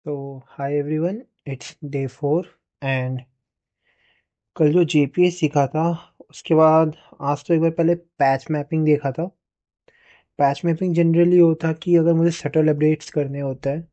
तो hi everyone, it's day 4 and कल जो जेपीएस सीखा था उसके बाद आज तो एक बार पहले पैच मैपिंग देखा था। पैच मैपिंग जनरली होता कि अगर मुझे सटल अपडेट्स करने होता है,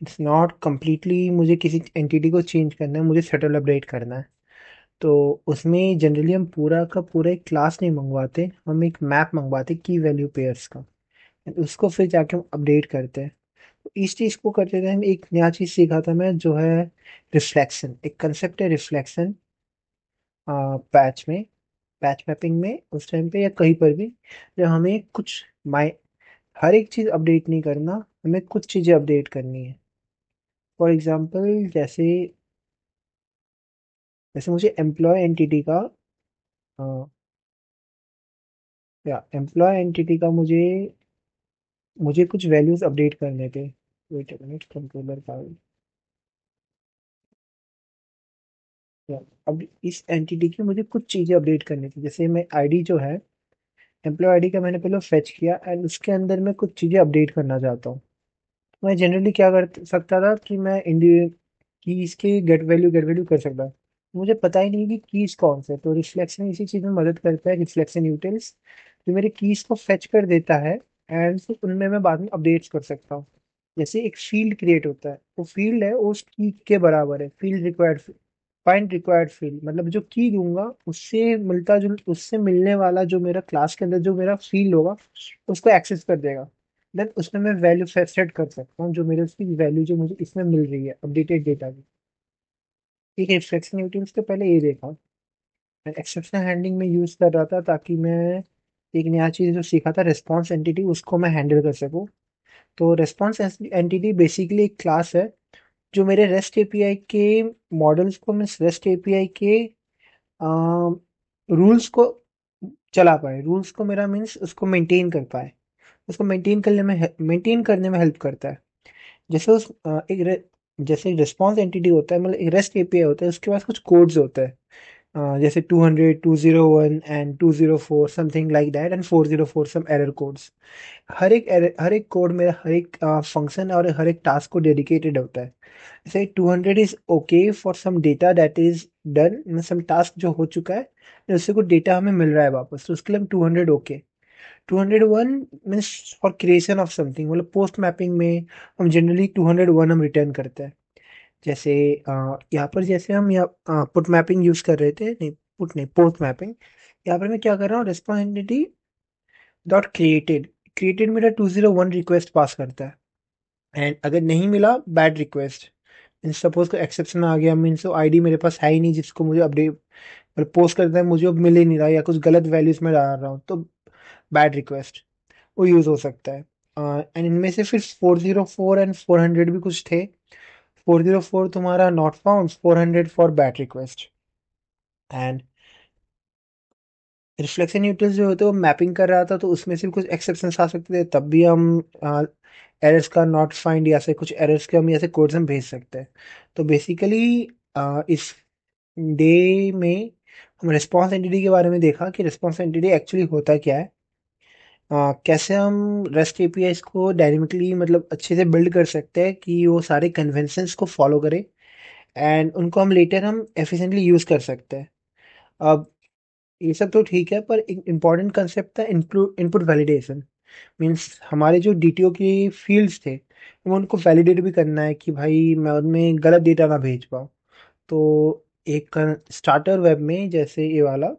इट्स नॉट कम्प्लीटली मुझे किसी एंटिटी को चेंज करना है, मुझे सटल अपडेट करना है। तो उसमें जनरली हम पूरा का पूरा एक क्लास नहीं मंगवाते, हम एक मैप मंगवाते की वैल्यू पेयर्स का। उसको फिर जाके हम अपडेट करते हैं। तो इस चीज़ को करते टाइम एक नया चीज़ सीखा था मैं, जो है रिफ्लेक्शन। एक कंसेप्ट है रिफ्लेक्शन पैच में, पैच मैपिंग में, उस टाइम पे या कहीं पर भी जब हमें कुछ माइ हर एक चीज़ अपडेट नहीं करना, हमें कुछ चीज़ें अपडेट करनी है। फॉर एग्जांपल जैसे जैसे मुझे एम्प्लॉय एंटिटी का अ, या एम्प्लॉय एंटिटी का मुझे मुझे कुछ वैल्यूज अपडेट करने थे। वेट अ मिनट, कंट्रोलर का या अब इस एंटिटी की मुझे कुछ चीज़ें अपडेट करनी थी। जैसे मैं आईडी जो है, एम्प्लॉय आईडी का मैंने पहले फेच किया एंड उसके अंदर मैं कुछ चीज़ें अपडेट करना चाहता हूँ। मैं जनरली क्या कर सकता था कि मैं इंडिविजुअल कीज के गेट वैल्यू कर सकता। मुझे पता ही नहीं कि कीज कौन से, तो रिफ्लेक्शन इसी चीज़ में मदद करता है। रिफ्लेक्शन यूटिल्स जो मेरे कीज को फेच कर देता है एंड फिर उनमें मैं बाद में अपडेट्स कर सकता हूँ। जैसे एक फील्ड क्रिएट होता है, वो फील्ड है उस की के बराबर है, field required, find required field, मतलब जो की दूंगा उससे मिलता जुल उससे मिलने वाला जो मेरा क्लास के अंदर जो मेरा फील्ड होगा उसको एक्सेस कर देगा। देन उसमें मैं वैल्यू सेट कर सकता हूँ, जो मेरे उसकी वैल्यू जो मुझे इसमें मिल रही है अपडेटेड डेटा की। ठीक है, रिफ्लेक्शन यूटिल्स तो पहले ये देखा। मैं एक्सेप्शन हैंडलिंग में यूज कर रहा था ताकि मैं एक नया चीज़ जो सीखा था रिस्पॉन्स एंटिटी, उसको मैं हैंडल कर सकूँ। तो रिस्पॉन्स एंटिटी बेसिकली एक क्लास है जो मेरे रेस्ट एपीआई के मॉडल्स को, मीन्स रेस्ट एपीआई के रूल्स को चला पाए। रूल्स को मेरा मीन्स उसको मेंटेन कर पाए, उसको मेंटेन करने में हेल्प करता है। जैसे जैसे एक रिस्पॉन्स एंटिटी होता है, मतलब एक रेस्ट एपीआई होता है, उसके पास कुछ कोड्स होता है। जैसे 200 201 and 204 something like that and 404 some error codes. हर एक कोड मेरा हर एक फंक्शन और हर एक टास्क को डेडिकेटेड होता है। जैसे 200 is okay for some data that is done, some task जो हो चुका है, उससे कुछ डेटा हमें मिल रहा है वापस, तो उसके लिए हम 200 okay. 201 means for creation of something, मतलब पोस्ट मैपिंग में हम जनरली 201 हम रिटर्न करते हैं। जैसे यहाँ पर जैसे हम यहाँ पुट मैपिंग यूज कर रहे थे, नहीं पुट नहीं, पोस्ट मैपिंग। यहाँ पर मैं क्या कर रहा हूँ, रिस्पॉन्सिबिलिटी डॉट क्रिएटेड, क्रिएटेड मेरा 201 रिक्वेस्ट पास करता है एंड अगर नहीं मिला बैड रिक्वेस्ट। सपोज को एक्सेप्शन आ गया, मीन्स आईडी मेरे पास है ही नहीं जिसको मुझे अपडेट पोस्ट करता है, मुझे अब मिल ही नहीं रहा, या कुछ गलत वैल्यूज में डाल रहा हूँ, तो बैड रिक्वेस्ट वो यूज हो सकता है। एंड इनमें से फिर 404 एंड 400 भी कुछ थे। 404 तुम्हारा not found, 400 for bad request. And reflection utils जो होते हैं वो मैपिंग कर रहा था, तो उसमें से भी कुछ एक्सेप्शंस आ सकते थे, तब भी हम एरर्स का नॉट फाइंड या से कुछ एरर्स के हम ऐसे कोड्स हम भेज सकते हैं। तो बेसिकली इस डे में हम रिस्पॉन्स एंटिटी के बारे में देखा कि रिस्पॉन्स एंटिटी एक्चुअली होता क्या है। कैसे हम रेस्ट एपीआई को डायनेमिकली, मतलब अच्छे से बिल्ड कर सकते हैं कि वो सारे कन्वेंशंस को फॉलो करे एंड उनको हम लेटर हम एफिशिएंटली यूज कर सकते हैं। अब ये सब तो ठीक है, पर एक इम्पॉर्टेंट कंसेप्ट था इनपुट वैलिडेशन। मीन्स हमारे जो डीटीओ की फील्ड्स थे, हमें उनको वैलिडेट भी करना है कि भाई मैं उनमें गलत डेटा ना भेज पाऊँ। तो एक स्टार्टर वेब में, जैसे ये वाला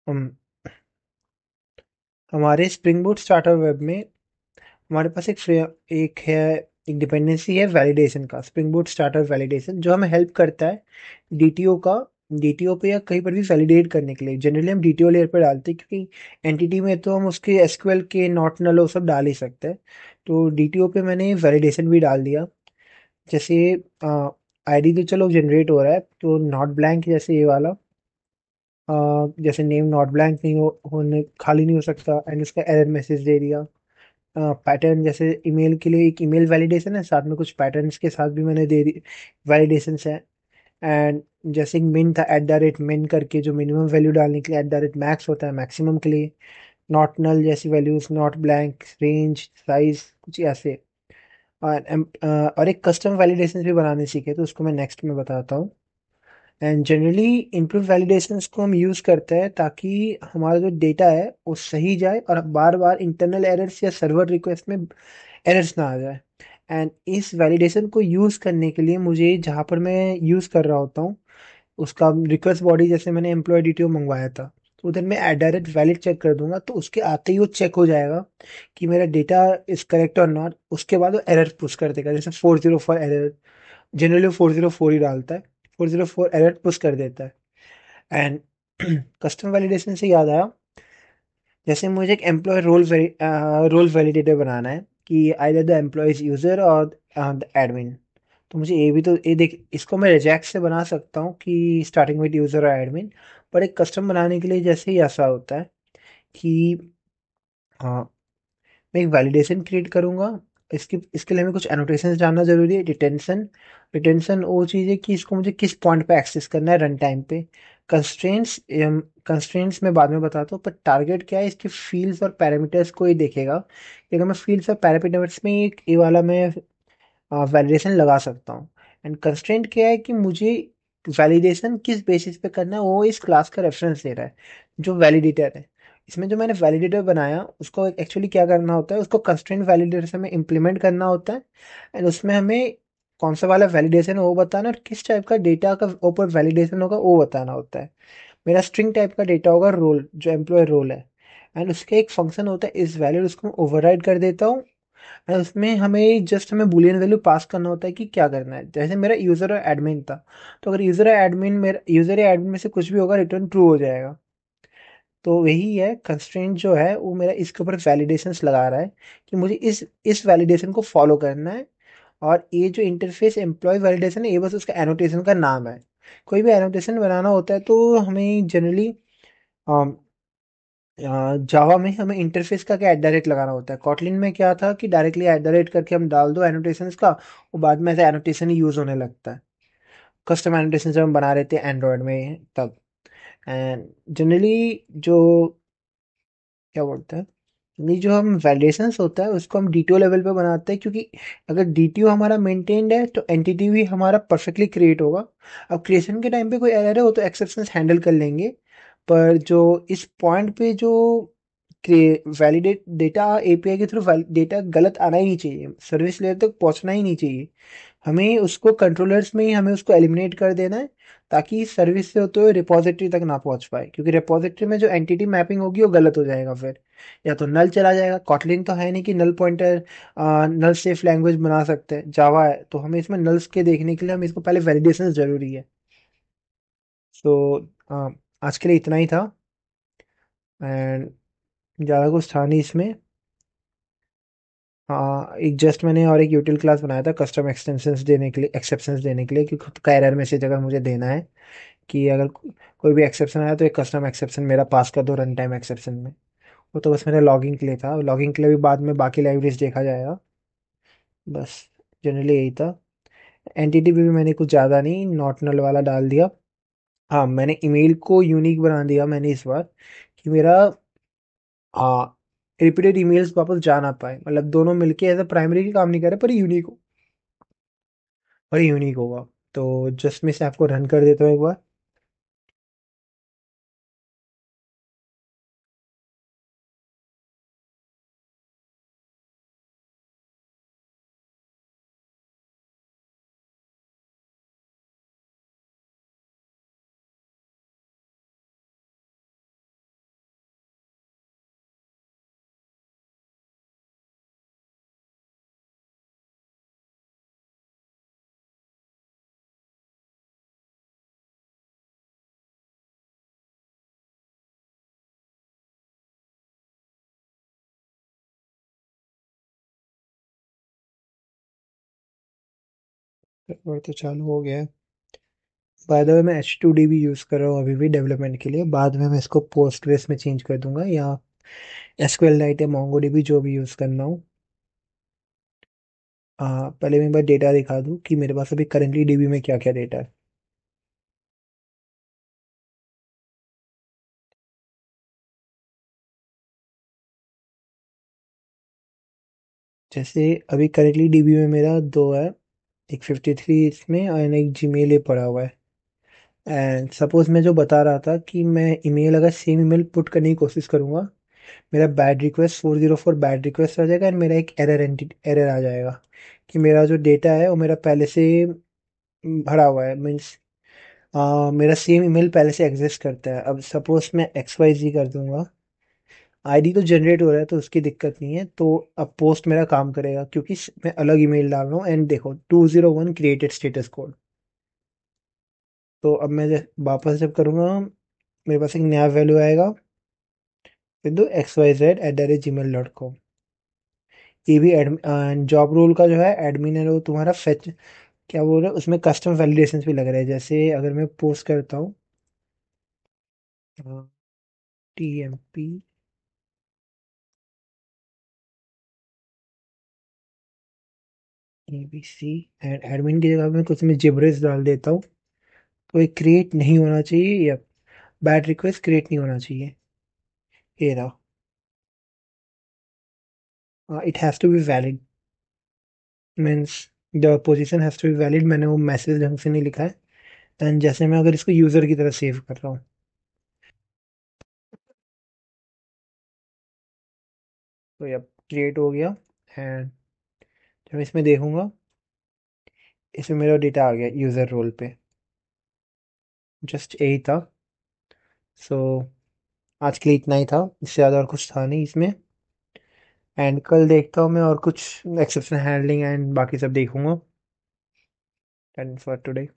हम हमारे स्प्रिंग बूट स्टार्टर वेब में हमारे पास एक है, एक डिपेंडेंसी है वैलिडेशन का, स्प्रिंग बूट स्टार्टर वैलिडेशन, जो हमें हेल्प करता है डीटीओ का, डीटीओ पे या कहीं पर भी वैलिडेट करने के लिए। जनरली हम डीटीओ लेयर पे डालते हैं क्योंकि एंटिटी में तो हम उसके एसक्यूएल के नॉट नल वो सब डाल ही सकते हैं। तो डीटीओ पे मैंने वैलिडेशन भी डाल दिया। जैसे आईडी तो चलो जनरेट हो रहा है, तो नॉट ब्लैंक जैसे ये वाला, जैसे नेम नॉट ब्लैंक नहीं होने खाली नहीं हो सकता, एंड उसका एरर मैसेज दे दिया। पैटर्न जैसे ईमेल के लिए एक ईमेल वैलिडेशन है, साथ में कुछ पैटर्न्स के साथ भी मैंने दे दी वैलिडेशन है। एंड जैसे एक मिन था, एट द रेट मिन करके, जो मिनिमम वैल्यू डालने के लिए, एट द रेट मैक्स होता है मैक्सिमम के लिए। नॉट नल जैसी values, not blank, range, size, कुछ ऐसे। और एक कस्टम वैलिडेशन भी बनाने सीखे, तो उसको मैं नेक्स्ट में बताता हूँ। एंड जनरली इम्प्रूव वैलिडेशंस को हम यूज़ करते हैं ताकि हमारा जो डेटा है वो सही जाए और बार बार इंटरनल एरर्स या सर्वर रिक्वेस्ट में एरर्स ना आ जाए। एंड इस वैलिडेशन को यूज़ करने के लिए मुझे जहाँ पर मैं यूज़ कर रहा होता हूँ उसका रिक्वेस्ट बॉडी, जैसे मैंने एम्प्लॉय डिटेल मंगवाया था, तो उधर मैं डायरेक्ट वैलिड चेक कर दूंगा, तो उसके आते ही वो चेक हो जाएगा कि मेरा डेटा इज करेक्ट और नॉट। उसके बाद वो एरर पुश कर देगा, जैसे 404 एरर, जनरली 404 ही डालता है, 404 एरर पुश कर देता है। एंड कस्टम वैलिडेशन से याद आया, जैसे मुझे एक एम्प्लॉय रोल वैलिडेटर बनाना है कि either the employ is user और द एडमिन। तो मुझे ये भी तो ये देख, इसको मैं रिजैक्ट से बना सकता हूँ कि स्टार्टिंग विद यूजर और एडमिन। पर एक कस्टम बनाने के लिए जैसे ही ऐसा होता है कि हाँ, मैं एक वैलिडेशन क्रिएट करूँगा। इसके लिए हमें कुछ एनोटेशंस जानना ज़रूरी है। रिटेंशन, रिटेंशन वो चीज़ है कि इसको मुझे किस पॉइंट पे एक्सेस करना है रन टाइम पे। कंस्ट्रेंट्स, कंस्ट्रेंट्स मैं बाद में बताता हूँ, पर टारगेट क्या है, इसके फील्ड्स और पैरामीटर्स को ही देखेगा कि अगर मैं फील्ड्स और पैरामीटर्स में एक ये वाला मैं वैलिडेशन लगा सकता हूँ। एंड कंस्ट्रेंट क्या है कि मुझे वैलिडेशन किस बेसिस पे करना है, वो इस क्लास का रेफरेंस दे रहा है जो वैलिडेटर है। इसमें जो मैंने वैलिडेटर बनाया उसको एक्चुअली क्या करना होता है, उसको कंस्ट्रेंट वैलिडेटर से हमें इम्प्लीमेंट करना होता है। एंड उसमें हमें कौन सा वाला वैलिडेशन है वो बताना, और किस टाइप का डेटा का ऊपर वैलिडेशन होगा वो बताना होता है। मेरा स्ट्रिंग टाइप का डेटा होगा रोल, जो एम्प्लॉय रोल है। एंड उसके एक फंक्शन होता है इस वैल्यू, उसको मैं ओवरराइड कर देता हूँ। उसमें हमें जस्ट हमें बूलियन वैल्यू पास करना होता है कि क्या करना है। जैसे मेरा यूज़र और एडमिन था, तो अगर यूज़र या एडमिन, मेरा यूज़र या एडमिन में से कुछ भी होगा रिटर्न ट्रू हो जाएगा। तो वही है कंस्ट्रेंट जो है वो मेरा इसके ऊपर वैलिडेशंस लगा रहा है कि मुझे इस वैलिडेशन को फॉलो करना है। और ये जो इंटरफेस एम्प्लॉय वैलिडेशन है ये बस उसका एनोटेशन का नाम है। कोई भी एनोटेशन बनाना होता है तो हमें जनरली जावा में हमें इंटरफेस का क्या डायरेक्ट लगाना होता है। कॉटलिन में क्या था कि डायरेक्टली एट करके हम डाल दो एनोटेशंस का, वो बाद में ऐसा एनोटेशन ही यूज होने लगता है। कस्टम एनोटेशन जब हम बना रहे थे एंड्रॉयड में तब। एंड जनरली जो क्या बोलते हैं, ये जो हम वैलिडेशंस होता है उसको हम डीटीओ लेवल पे बनाते हैं, क्योंकि अगर डीटीओ हमारा मेंटेन्ड है तो एंटिटी भी हमारा परफेक्टली क्रिएट होगा। अब क्रिएशन के टाइम पे कोई एरर है वो तो एक्सेप्शंस हैंडल कर लेंगे, पर जो इस पॉइंट पे जो वैलिडेट डेटा एपीआई के थ्रू डेटा गलत आना ही नहीं चाहिए, सर्विस लेयर तक पहुंचना ही नहीं चाहिए। हमें उसको कंट्रोलर्स में ही हमें उसको एलिमिनेट कर देना है, ताकि सर्विस से होते हुए रिपॉजिटरी तक ना पहुंच पाए, क्योंकि रिपॉजिटरी में जो एंटिटी मैपिंग होगी वो गलत हो जाएगा फिर। या तो नल चला जाएगा, कॉटलिन तो है नहीं कि नल पॉइंटर नल सेफ लैंग्वेज बना सकते हैं, जावा है तो हमें इसमें नल्स के देखने के लिए हमें इसको पहले वैलिडेशन जरूरी है। तो आज के लिए इतना ही था। एंड ज़्यादा कुछ था नहीं इसमें। हाँ, एक जस्ट मैंने और एक यूटिल क्लास बनाया था कस्टम एक्सटेंशंस देने के लिए, एक्सेप्शंस देने के लिए, कि खुद का एरर मैसेज अगर मुझे देना है कि अगर कोई भी एक्सेप्शन आया तो एक कस्टम एक्सेप्शन मेरा पास कर दो रन टाइम एक्सेप्शन में। वो तो बस मेरे लॉगिंग के लिए था, लॉगिंग के लिए भी बाद में बाकी लाइब्रेरीज देखा जाएगा। बस जनरली यही था। एंटिटी भी मैंने कुछ ज़्यादा नहीं, नॉट नल वाला डाल दिया। हाँ, मैंने ईमेल को यूनिक बना दिया मैंने इस बार, कि मेरा हाँ रिपीटेड ईमेल्स वापस जा ना पाए, मतलब दोनों मिलके एज अ प्राइमरी की काम नहीं कर रहे, पर यूनिक होगा। तो जस्ट मैं इसे आपको रन कर देता हूँ एक बार। और तो चालू हो गया है। बाय द वे मैं एच टू डी भी यूज़ कर रहा हूँ अभी भी डेवलपमेंट के लिए, बाद में मैं इसको पोस्टग्रेस में चेंज कर दूंगा, या एसक्यूएल लाइट या मोंगो डीबी जो भी यूज़ करना हो। पहले मैं एक बार डेटा दिखा दूँ कि मेरे पास अभी करेंटली डीबी में क्या क्या डेटा है। जैसे अभी करेंटली डीबी में मेरा दो है, एक 53 इसमें और एक जीमेल ये पड़ा हुआ है। एंड सपोज मैं जो बता रहा था कि मैं ईमेल अगर सेम ईमेल पुट करने की कोशिश करूंगा, मेरा बैड रिक्वेस्ट 404 बैड रिक्वेस्ट आ जाएगा एंड मेरा एक एरर आ जाएगा कि मेरा जो डेटा है वो मेरा पहले से भरा हुआ है, मीन्स मेरा सेम ईमेल पहले से एग्जिस्ट करता है। अब सपोज मैं एक्स वाई जी कर दूंगा, आईडी तो जनरेट हो रहा है तो उसकी दिक्कत नहीं है, तो अब पोस्ट मेरा काम करेगा क्योंकि मैं अलग ईमेल डाल रहा हूँ। एंड देखो 201 क्रिएटेड स्टेटस कोड। तो अब मैं वापस जब करूँगा, मेरे पास एक नया वैल्यू आएगा, बिंदु xyz@gmail.com। ये भी जॉब रोल का जो है एडमिन है, वो तुम्हारा फेच क्या बोल रहे हैं उसमें कस्टम वैलिडेशन भी लग रहा है। जैसे अगर मैं पोस्ट करता हूँ TMP ABC एंड एडमिन की जगह मैं कुछ में जिब्रेस डाल देता हूँ, तो ये क्रिएट नहीं होना चाहिए या बैड रिक्वेस्ट क्रिएट नहीं होना चाहिए। ये रहा, it has to be valid, means the position has to be valid. मैंने वो मैसेज ढंग से नहीं लिखा है। एंड जैसे मैं अगर इसको यूज़र की तरह सेव कर रहा हूँ, तो ये अब क्रिएट हो गया। एंड जब इसमें देखूंगा, इसमें मेरा डेटा आ गया यूज़र रोल पे। जस्ट यही था। सो आज के लिए इतना ही था, इससे ज़्यादा और कुछ था नहीं इसमें। एंड कल देखता हूँ मैं और कुछ एक्सेप्शन हैंडलिंग एंड बाकी सब देखूंगा। And for today